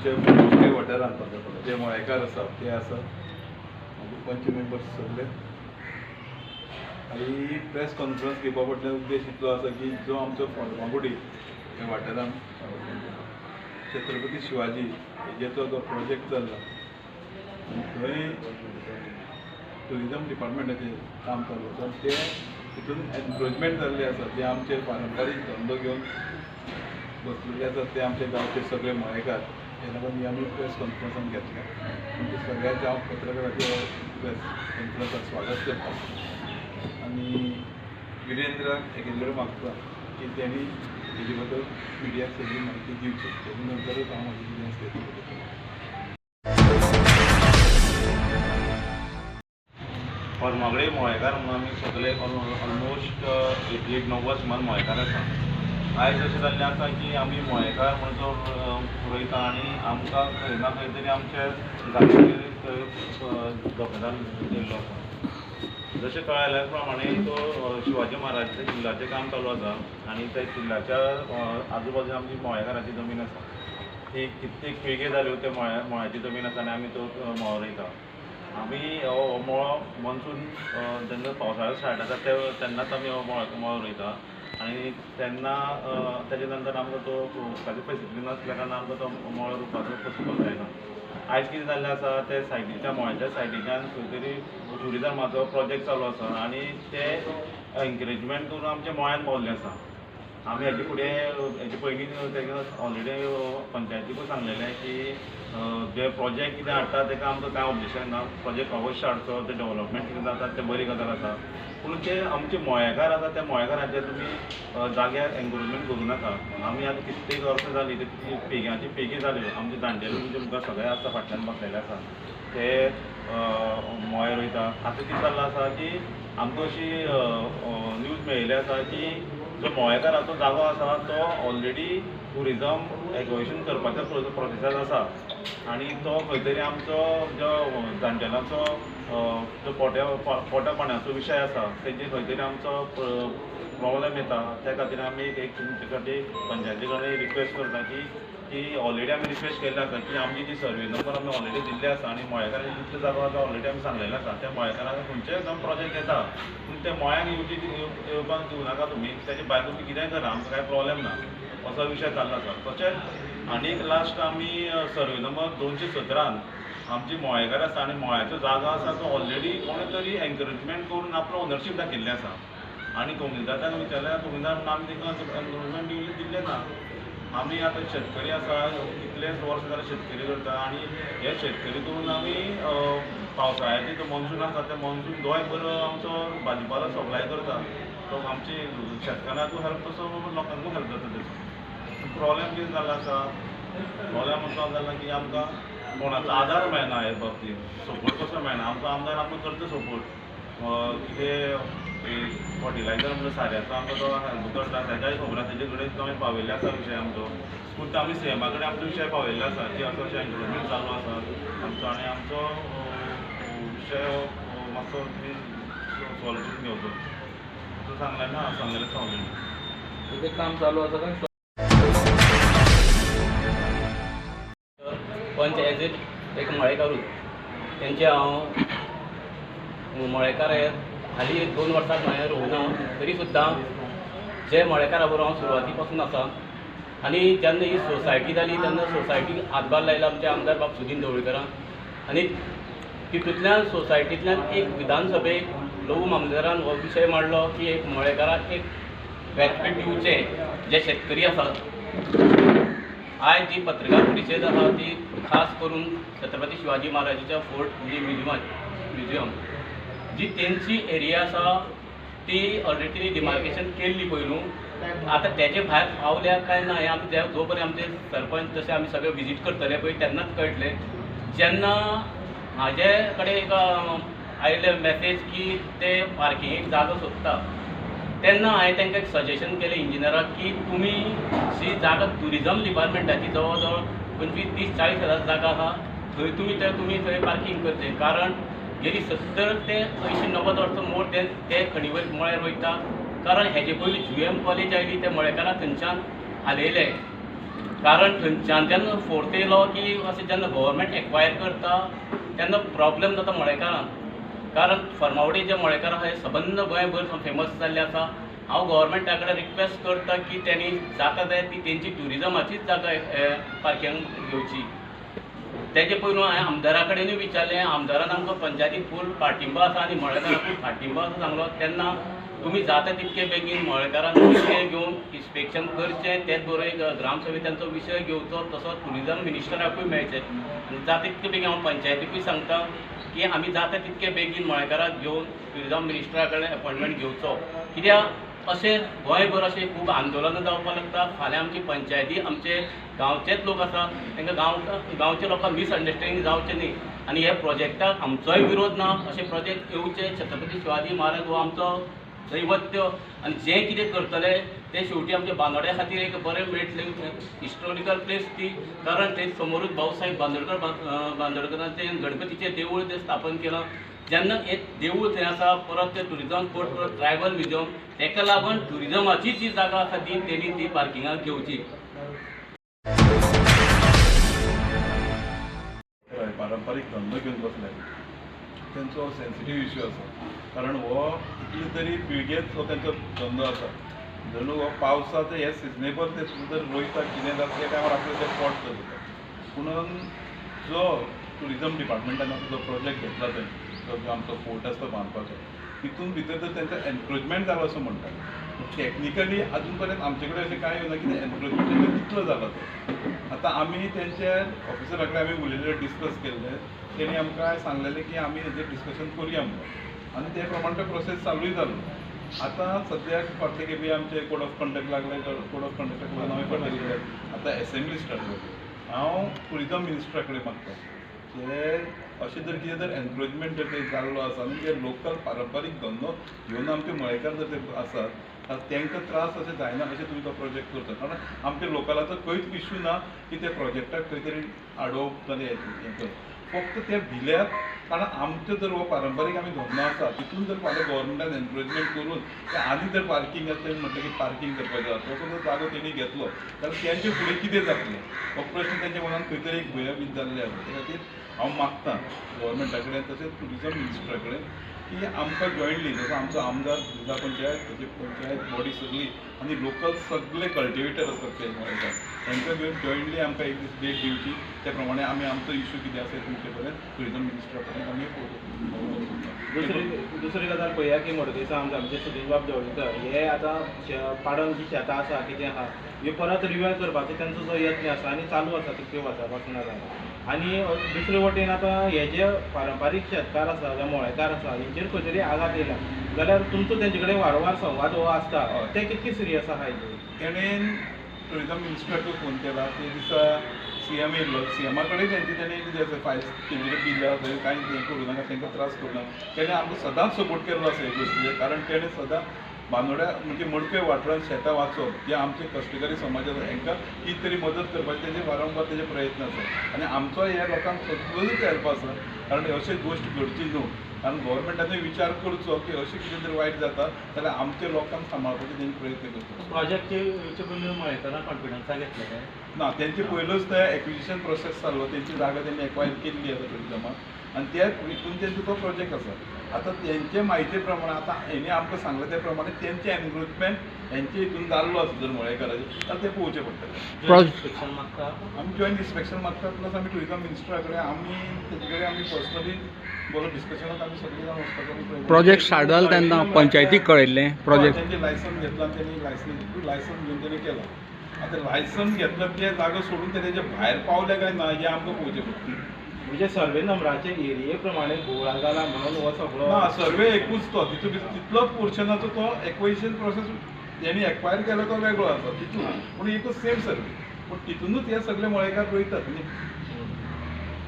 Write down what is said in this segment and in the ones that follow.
आमचे मोठे वाठारांत जे मळेकार आसा ते आसा पंच मेंबर्स सगळे ही प्रेस कॉन्फरन्स घेवपा फाटल्यान उद्देश इतलो आसा की जो आमचो फर्मागुडी ह्या वाठारांत छत्रपती शिवाजी हेजेचो जो प्रोजेक्ट चल्ला थंय टुरिजम डिपार्टमेंटाचें काम चालू आसा ते तितून एनक्रोचमेंट जाल्ले आसा जे आमचे पारंपारीक धंदो घेवन बसलेले आसात ते आमचे गांवचे सगळे मळेकार हे लागून आमी प्रेस कॉन्फरन्सान घेतल्या सगळ्यांचे हांव पत्रकाराचे प्रेस कॉन्फरन्साक स्वागत करता आनी विरेंद्राक एक मागता की त्यांनी हेजे बद्दल मिडियाक सगळी म्हायती दिवची तेजे नंतरच हांव म्हाजी कितें स्टेटमेंट करता. फर्मागुडी मळेकार म्हणून आमी सगळे ऑलमोस्ट 80-90 सुमार मळेकार आसा. आयज अशें जाल्लें आसा की आमी मळेकार म्हणचो उरयता आनी आमकां खंय ना खंय तरी आमचे जागेचेर धोकेदार येयल्लो आसा. जशें कळयल्या प्रमाणे तो शिवाजी महाराजाच्या किल्ल्याचें काम चालू आसा आनी त्या किल्ल्याच्या आजू बाजून आमची मळेकाराची जमीन आसा. ती कित्येक पिळगे जाल्यो त्यो मळ्याची जमीन आसा आनी आमी तो मळो रोयता. आमी हो मळो मनसून जेन्ना पावसाळो स्टार्ट जाता तेन्नाच आमी हो मळो रोयता आनी तेन्ना तेजे नंतर आमकां तो उदकाची फेसिलिटी नासल्या कारणान आमकां तो मळो रोवपाचो पॉसिबल जायना. आयज कितें जाल्लें आसा ते सायडीच्या मळ्याच्या सायडीच्यान खंय तरी ट्युरिजमाचो प्रोजेक्ट चालू आसा आनी ते एनकरेजमेंट करून आमच्या मळ्यान पावल्ले आसा. आमी हेजे फुडें हेजे पयलीं तेका ऑलरेडी पंचायतीकूय सांगलेलें की जे प्रोजेक्ट कितें हाडटा तेका आमकां कांय ऑब्जेक्शन ना. प्रोजेक्ट अवश्य हाडचो ते डेव्हलपमेंट कितें जाता ते बरी गजाल आसा पूण ते आमचे मळेकार आसा त्या मळेकारांचे तुमी जाग्यार एनक्रोचमेंट करूं नाका. आमी आतां कित्येक वर्सां जालीं ते पेग्यांची पेगी जाल्यो आमचे जाणटेले म्हणजे मुखार सगळे आसा फाटल्यान बसलेले आसा ते मळे रोयता. आतां कितें जाल्लो आसा की आमकां अशी न्यूज मेळिल्ली आसा की जो मळेकाराचो जागो आसा तो ऑलरेडी टुरिजम एक्वेशन करपाच्या प्रोसेसान आसा आनी तो खंय तरी आमचो जो जाणटेल्यांचो जो पोट्या पाण्याचो विशय आसा तेजेर खंय तरी आमचो प्रॉब्लेम येता. त्या खातीर आमी एक तुमचे खातीर पंचायती कडेन रिक्वेस्ट करता की ऑलरेडी आमी रिक्वेस्ट केल्ली आसा की आमची जी सर्वे नंबर आमी ऑलरेडी दिल्ले आसा आनी मळेकारांचे जितले जागो आसा ऑलरेडी आमी सांगलेले आसा त्या मळेकारांक खंयचेय जावन प्रोजेक्ट येता पूण ते मळ्याक येवपाक दिवं नाका तुमी. तेजे भायर तुमी कितेंय करा आमकां कांय प्रॉब्लेम ना असो विशय चालला आसा. तशेंच आनीक लास्ट आमी सर्वे नंबर 217 आमची मळेकार आसा आनी मळ्याचो जागो आसा तो ऑलरेडी कोणे तरी एनकरेजमेंट करून आपलो ओनरशीप दाखयल्लें आसा आनी तहसीलदाराक विचारल्यार तहसीलदार आमी ताका एनक्रोचमेंट दिल्लें ना. आमी आतां शेतकरी आसा कितलेच वर्स जाल्यार शेतकरी करता आनी हे शेतकरी करून आमी पावसाळ्याचे जो मॉन्सून आसा ते मॉन्सून गोंयभर आमचो भाजीपालो सप्लाय करता. तो आमची शेतकारांकूय हेल्प तसो लोकांकूय हेल्प जाता तेजो. प्रॉब्लेम कितें जाल्लो आसा प्रॉब्लेम असो जाला की आमकां कोणाचो आदार मेळना हे बाबतींत सपोर्ट कसो मेळना. आमचो आमदार आमकां करता सपोर्ट कितें फर्टिलायझर म्हणजे साऱ्याचो आमकां तो हेल्प करता तेज्याय खबर आसा तेजे कडेन तो आमी पावयल्ले आसा विशय आमचो. पूण आमी सीएमा कडेन आमचो विशय पावयल्ले आसा की असो अशें एनक्रोचमेंट चालू आसा आमचो आनी आमचो विशय मातसो तुमी सॉल्व घेवचो असो सांगलें ना सांगलेलें सांगलें तेजें काम चालू आसा काय पंच एज एक मळेकारूच तेंचे हांव मळेकार हालीं 2 वर्सां हांवें रोवना तरी सुद्दां जे मळेकारा बरोबर हांव सुरवाती पासून आसा आनी जेन्ना ही सोसायटी जाली तेन्ना सोसायटीक हातभार लायला आमचे आमदार बाब सुदीन ढवळीकरान आनी तितूंतल्यान सोसायटींतल्यान एक विधानसभेक लघु मामलेदारान हो विशय मांडलो की एक मळेकाराक एक व्यासपीठ दिवचें जे शेतकरी आसात. आयज जी पत्रकार परिशद आसा ती खास करून छत्रपती शिवाजी महाराजाच्या फोर्ट म्हणजे म्युझियम जी तेंची एरिया आसा ती ऑलरेडी डिमार्केशन केल्ली पयलू. आतां तेजे भायर पावल्या काय ना हें आमी जो पर्यंत आमचे सरपंच तशें आमी सगळे विजीट करतले पळय तेन्नाच कळटलें. जेन्ना म्हाजे कडेन एक आयिल्ले मेसेज की ते पार्किंगेक जागो सोदता तेन्ना हांवें तांकां एक सजेशन केलें इंजिनियराक की तुमी जी जागा टुरिजम डिपार्टमेंटाची जवळ जवळ 25-30-40 हजार जागा आहा थंय तुमी थंय पार्किंग करचें. कारण गेली 70 ते 80-90 वर्सां मोर ते खणीवयर मळे वयता. कारण हेजे पयलीं जुएम कॉलेज आयली ते मळेकारां थंयच्यान हालयले कारण थंयच्यान जेन्ना फोर्थ येयलो की अशें जेन्ना गव्हर्मेंट एक्वायर करता तेन्ना प्रॉब्लेम जाता मळेकारांक. कारण फर्मावडी जे मळेकार आहा हे सबंद गोंयभर फेमस जाल्ले आसा. हांव गव्हर्मेंटा कडेन रिक्वेस्ट करता की तेणी जाता जाय ती तेंची ट्युरिजमाचीच जागा पार्किंग घेवची. तेजे पयलू हांवें आमदारा कडेनूय विचारलें. आमदारान आमकां पंचायतीक फूल पाठिंबो आसा आनी मळेकारांकूय पाठिंबो आसा सांगलो. तेन्ना तुमी जाता तितके बेगीन मळेकारांक विशय घेवन इन्स्पेक्शन करचें. तेच बरोबर ग्रामसभेतांचो विशय घेवचो, तसो ट्युरिजम मिनिस्टराकूय मेळचें. आनी जाता तितके बेगीन हांव पंचायतीकूय सांगता की आमी जाता तितके बेगीन मळेकाराक घेवन ट्युरिजम मिनिस्टरा कडेन अपॉयंटमेंट घेवचो. कित्याक अशें गोंयभर अशें खूब आंदोलनां जावपाक लागता. फाल्यां आमची पंचायती आमचे गांवचेच लोक आसा तांकां गांवच्या लोकांक मिसअंडरस्टँडींग जावचें न्ही. आनी हे प्रोजेक्टाक आमचोय विरोध ना. अशे प्रोजेक्ट येवचे. छत्रपती शिवाजी महाराज हो आमचो दैवत्य आनी जें कितें करतले ते शेवटी आमच्या बांदोड्या खातीर एक बरें मेळटलें हिस्टोरिकल प्लेस ती. कारण ते समोरूच भाऊसाहेब बांदोडकरान तें गणपतीचें देवूळ तें स्थापन केलां. जेन्ना एक देवूळ थंय आसा, परत ते ट्युरिजम स्पॉट, परत ट्रायबल म्युजियम, तेका लागून ट्युरिजमाची जी जागा आसा ती तेणी ती पार्किंगाक घेवची. पारंपारीक धंदो घेवन बसले तेंचो सेन्सिटीव इश्यू आसा. कारण हो कितले तरी पिळगेत हो तेंचो धंदो आसा. जणू हो पावसाचो हे सिजनेबल ते सुद्दां रोयता कितें जाता त्या टायमार आपले ते स्पॉट जाता. पुणून जो ट्युरिजम डिपार्टमेंटान जो प्रोजेक्ट घेतला थंय जो आमचो फोर्ट आसता बांदपाचो, तितून भितर तर तेंचो एनक्रोचमेंट जालो असो म्हणटात. टॅक्निकली अजून पर्यंत आमचे कडेन अशें कांय येवना की एनक्रोचमेंट कितलो जाला तो. आतां आमी तेंचे ऑफिसरा कडेन आमी उलयले, डिस्कस केल्ले. तेणी आमकां सांगलेलें की आमी हेजेर डिस्कशन करुया म्हणून. आनी ते प्रमाणे तो प्रोसेस चालूय जालो. आतां सद्याक फाटले खेपे आमचे कोड ऑफ कंडक्ट लागले. कोड ऑफ कंडक्टाक लागून हांवें फाटले खेपे आतां एसेंब्ली स्टार्ट जाली. हांव ट्युरिजम मिनिस्टरा कडेन मागता ते अशें जर कितें जर एनक्रोचमेंट जर ते जाल्लो आसा आनी जे लोकल पारंपारीक धंदो घेवन आमचे मळेकार जर ते आसात तांकां त्रास अशें जायना अशें तुमी तो प्रोजेक्ट करता. कारण आमच्या लोकलाचो खंयच इश्यू ना की ते प्रोजेक्टाक खंय तरी आडोवप जाल्यार हें करप. फक्त ते भिल्यात. कारण आमचो जर हो पारंपारीक आमी धंदो आसा तितून जर फाल्यां गव्हर्मेंटान एनक्रोचमेंट करून ते आनी जर पार्किंग आसलें म्हणटकीर पार्किंग करपाचें आसा तसो जर जागो तेणी घेतलो जाल्यार तेंचे फुडें कितें जातलें हो प्रश्न तेंच्या मनान खंय तरी एक भयभीत जाल्ले आसा. त्या खातीर हांव मागतां गव्हर्मेंटा कडेन तशेंच ट्युरिजम मिनिस्टरा कडेन की आमकां जॉयंटली जसो आमचो आमदार जिल्हा पंचायत तेजी पंचायत बॉडी सगळी आनी लोकल सगळे कल्टिवेटर आसात ते मळेकार तांकां घेवन जॉयंटली आमकां एक दीस डेट दिवची. त्या प्रमाणे आमी आमचो इश्यू कितें आसा तुमचे कडेन ट्युरिजम मिनिस्टरा कडेन आमी दुसरी गजाल पळया की मडकयचो आमदार म्हणजे सुदीश बाब जवळीकर हे आतां पाडून जी शेतां आसा कितें आहा ह्यो परत रिवायव करपाचो तेंचो जो यत्न आसा आनी चालू आसा कितके वर्सां पासून आसा. आनी दुसरे वटेन आतां हे जे पारंपारीक शेतकार आसा जावं मळेकार आसा हेंचेर खंय तरी आघात येयला जाल्यार तुमचो तेंचे कडेन वारंवार संवाद हो आसता ते कितके सिरियस आहा हेजेर. तेणेन ट्युरिजम मिनिस्टराक फोन केला ते दिसा CM येयल्लो. CMा कडेन तेणी कितें आसा फायल्स तेंचे दिल्या थंय कांय हें करूं नाका तांकां त्रास करूं नाका. तेणें आमकां सदांच सपोर्ट केल्लो आसा हे गोश्टीचेर. कारण तेणें सदां बांदोड्या म्हणजे मडकय वाठारांत शेतां वाचप जे आमचे कश्टकरी समाज आसा हांकां कितें तरी मदत करपाचे तेजे वारंवार तेजे प्रयत्न आसा. आनी आमचो ह्या लोकांक सगळ्योच हेल्प आसा. कारण अशें गोश्ट घडची न्हू. कारण गव्हर्मेंटानूय विचार करचो की अशें कितें जर वायट जाता जाल्यार आमच्या लोकांक सांबाळपाचे तेंचे प्रयत्न करचो. प्रोजेक्टचे पयलीं मळेकारां कॉन्फिडन्सा घेतलेले ना तेंचे पयलूच ते एक्विजिशन प्रोसेस चालू. तेंची जागा तेंणी एक्वायर केल्ली आसा ट्युरिजमाक आनी त्या हितून तेंचो तो प्रोजेक्ट आसा. आतां तेंचे म्हायती प्रमाणे आतां हेणी आमकां सांगलें त्या प्रमाणे तेंचे एनक्रोचमेंट हेंचे हितून जाल्लो आसा जर मळेकाराचे जाल्यार ते पळोवचें पडटलें. इन्स्पेक्शन मागता आमी जॉयंट इन्स्पेक्शन मागतात प्लस आमी ट्युरिजम मिनिस्टरा कडेन आमी तेजे कडेन आमी पर्सनली बरो डिस्कशनाक आमी सगळीं जाण वचपाचो प्रोजेक्ट स्टार्ट जाला तेन्ना पंचायतीक कळयल्लें प्रोजेक्ट तेंचे लायसन घेतला आनी तेणी लायसन घेवन तेणी केला. आतां लायसन घेतलं ते जागो सोडून ते तेजे भायर पावले काय ना हें आमकां पळोवचें पडटलें. म्हणजे सर्वे नंबराचे एरिये प्रमाणे घोळा जाला म्हणून हो सगळो ना सर्वे एकूच तो तितलोच पोर्शनाचो तो एक्वायशन प्रोसेस हेणी एक्वायर केलो तो वेगळो आसा तितून पूण एकूच सेम सर्वे पूण तितूनच हे सगळे मळेकार रोयतात न्ही.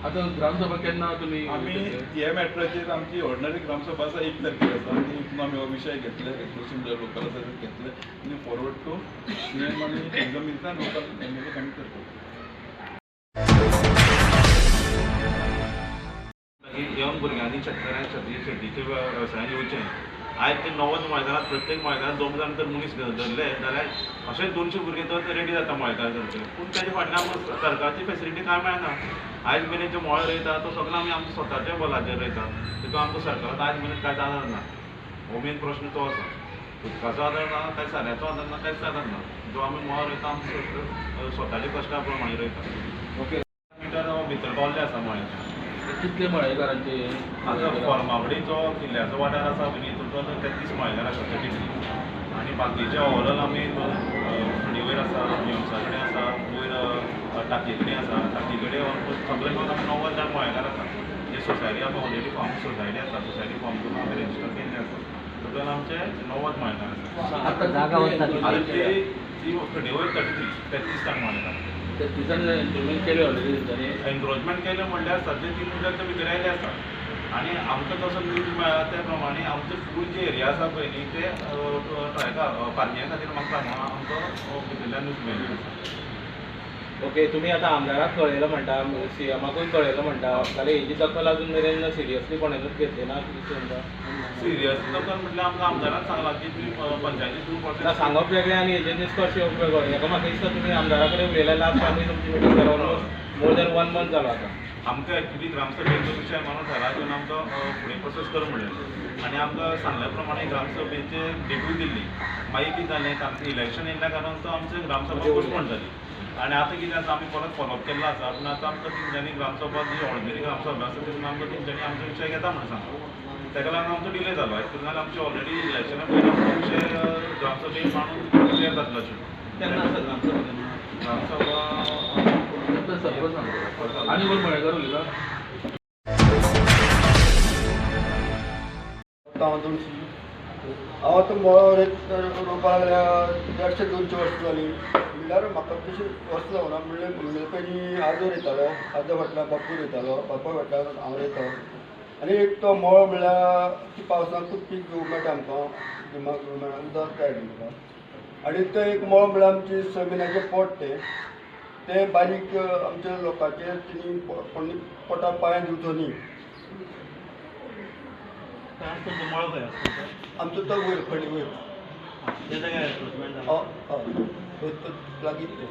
आतां ग्रामसभा केन्ना तुमी आमी हे मॅटराचेर आमची ऑर्डिनरी ग्रामसभा आसा 1 तारखेर आसा आनी तितून आमी हो विशय घेतले रेजोल्युशन जे लोकल आसा ते घेतले आनी फॉरवर्ड टू CM आनी ट्युरिजम मिनिस्टर लोकल MLA आमी करता. यंग भुरग्यांनी शेतकऱ्यांक शेतीचे वेवसायान येवचें आयज ते 90 मळेकारांत प्रत्येक मळेकारांत 2 जाण तर मनीस धरले जाल्यार अशें 200 भुरगे तर रेडी जाता मळेकार करचे. पूण तेजे फाटल्यान आमकां सरकारची फेसिलिटी कांय मेळना. आयज मेरेन जे मळे रोयता तो सगळो आमी आमच्या स्वताच्या बलाचेर रोयता. तितून आमकां सरकारान आयज मेरेन कांयच आदार ना. हो मेन प्रश्न तो आसा. उदकाचो आदार ना, काय साऱ्याचो आदार ना, कांयच आदार ना. जो आमी मळ रोयता आमी स्वताच्या कश्टा प्रमाणे रोयता. ओके. मिटर भितर पावल्ले आसा मळ्याचे. कितले मळेकारांचे आतां फर्मागुडीचो किल्ल्याचो वाठार आसा पळय न्ही तितून 33 मळेकार आसा 33. आनी बाकीचे ओवरऑल आमी खडी वयर आसा, निवसा कडेन आसा, वयर टाकी कडेन आसा. टाकी कडेन ऑलमोस्ट सगळे मिळून आमी 90 जाण मळेकार आसा. जे सोसायटी आमी ऑलरेडी फॉर्म सोसायटी आसा, सोसायटी फॉर्म करून आमी रेजिस्टर केल्ले आसा. टोटल आमचे 90 मळेकार आसा. आता जागा आनी ती खडी वयर 33 जाण मळेकार. एग्रीमेंट केले ऑलरेडी तेंच्यांनी. एनक्रोचमेंट केलें म्हणल्यार सद्या 3 मिटरच्या भितर आयले आसा. आनी आमकां तसो न्यूज मेळ्ळा त्या प्रमाणे आमचे फूल जे एरिया आसा पळय न्ही ते पार्किंगा खातीर म्हाका आमकां भितरल्यान न्यूज मेळ्ळी आसा. ओके, तुमी आतां आमदाराक कळयलो म्हणटा, सीएमाकूय कळयलो म्हणटा, जाल्यार हेजी दखल अजून मेरेन सिरियसली कोणेनूच घेतली ना कितें म्हणटा? सिरियस दखल म्हटल्यार आमकां आमदारान सांगलां की तुमी पंचायती थ्रू ना प्रोसेस सांगप वेगळें आनी हेजे निश्कर्श वेगळो. हेका म्हाका दिसता तुमी आमदारा कडेन उलयल्या लास्ट आमी तुमची मिटींग जालो ऑलमोस्ट मोर दॅन 1 मंथ जालो आतां. आमकां एक्चुली ग्रामसभेचो विशय म्हणून थारा घेवन आमकां फुडें प्रोसेस कर म्हणलें. आनी आमकां सांगल्या प्रमाणे ग्रामसभेचे डेटूय दिल्ली. मागीर कितें जालें आमचें इलेक्शन येयल्ल्या कारणान तो आमची ग्रामसभा पोस्टपोन जाली. आनी आतां कितें आसा आमी परत फॉलोअप केल्लो आसा. पूण आतां आमकां तेंच्यांनी ग्रामसभा जी ऑर्डिनरी ग्रामसभा आसा तितून आमकां तेंच्यांनी आमचो विशय घेता म्हणून सांगला. ताका लागून आमचो डिले जालो. एक्चुअली जाल्यार आमची ऑलरेडी इलेक्शना पयलीं आमचो विशय ग्रामसभेक मांडून क्लियर जातलो आशिल्लो. केन्ना आसा ग्रामसभा? ग्रामसभा आणि कोण मळेकार उलयता? हांव आतां मळो रोवपा लागल्यार 150-200 वर्सां जालीं. म्हणल्यार म्हाका तशी वर्सां जावना. म्हणल्यार पयलीं आजो रोयतालो, आजो फाटल्यान बापूय रोयतालो, बापा फाटल्यान हांव रोयतालो. आनी एक तो मळो म्हणल्यार ती पावसांतूच पीक घेवंक मेळटा आमकां, गिमाक घेवंक मेळटा, उदक जाय तुमकां. आनी तो एक मळो म्हणल्यार आमचे जमिनाचें पोट ते बारीक आमच्या लोकांचेर तिणी कोणी पोटा पांयां दिवचो न्ही. मळो खंय आसा? आमचो तो वयर खडी वयर ते जाग्यार एनक्रोचमेंट जालो. लागीं ते